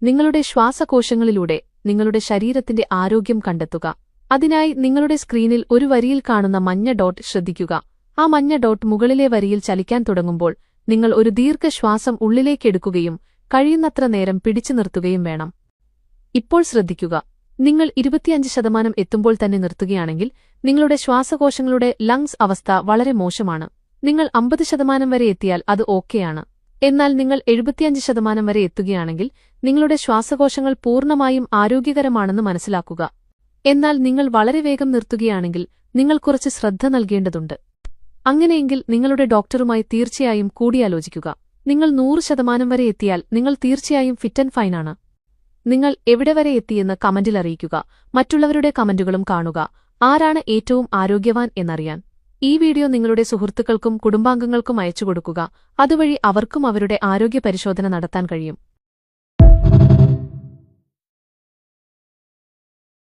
നിങ്ങളുടെ ശ്വാസകോശങ്ങളിലൂടെ നിങ്ങളുടെ ശരീരത്തിന്റെ ആരോഗ്യം കണ്ടെത്തുക. അതിനായി നിങ്ങളുടെ സ്ക്രീനിൽ ഒരു വരിയിൽ കാണുന്ന മഞ്ഞ ഡോട്ട് ശ്രദ്ധിക്കുക. ആ മഞ്ഞ ഡോട്ട് മുകളിലെ വരിയിൽ ചലിക്കാൻ തുടങ്ങുമ്പോൾ നിങ്ങൾ ഒരു ദീർഘശ്വാസം ഉള്ളിലേക്കെടുക്കുകയും കഴിയുന്നത്ര നേരം പിടിച്ചു നിർത്തുകയും വേണം. ഇപ്പോൾ ശ്രദ്ധിക്കുക, നിങ്ങൾ 25% എത്തുമ്പോൾ തന്നെ നിർത്തുകയാണെങ്കിൽ നിങ്ങളുടെ ശ്വാസകോശങ്ങളുടെ ലങ്സ് അവസ്ഥ വളരെ മോശമാണ്. നിങ്ങൾ 50% വരെ എത്തിയാൽ അത് ഓക്കെയാണ്. എന്നാൽ നിങ്ങൾ 75% വരെ എത്തുകയാണെങ്കിൽ നിങ്ങളുടെ ശ്വാസകോശങ്ങൾ പൂർണ്ണമായും ആരോഗ്യകരമാണെന്ന് മനസ്സിലാക്കുക. എന്നാൽ നിങ്ങൾ വളരെ വേഗം നിർത്തുകയാണെങ്കിൽ നിങ്ങൾ കുറച്ച് ശ്രദ്ധ നൽകേണ്ടതുണ്ട്. അങ്ങനെയെങ്കിൽ നിങ്ങളുടെ ഡോക്ടറുമായി തീർച്ചയായും കൂടിയാലോചിക്കുക. നിങ്ങൾ 100% വരെ എത്തിയാൽ നിങ്ങൾ തീർച്ചയായും ഫിറ്റ് ആൻഡ് ഫൈനാണ്. നിങ്ങൾ എവിടെ വരെ എത്തിയെന്ന് കമന്റിൽ അറിയിക്കുക. മറ്റുള്ളവരുടെ കമന്റുകളും കാണുക. ആരാണ് ഏറ്റവും ആരോഗ്യവാൻ എന്നറിയാൻ ഈ വീഡിയോ നിങ്ങളുടെ സുഹൃത്തുക്കൾക്കും കുടുംബാംഗങ്ങൾക്കും അയച്ചുകൊടുക്കുക. അതുവഴി അവർക്കും അവരുടെ ആരോഗ്യ പരിശോധന നടത്താൻ കഴിയും.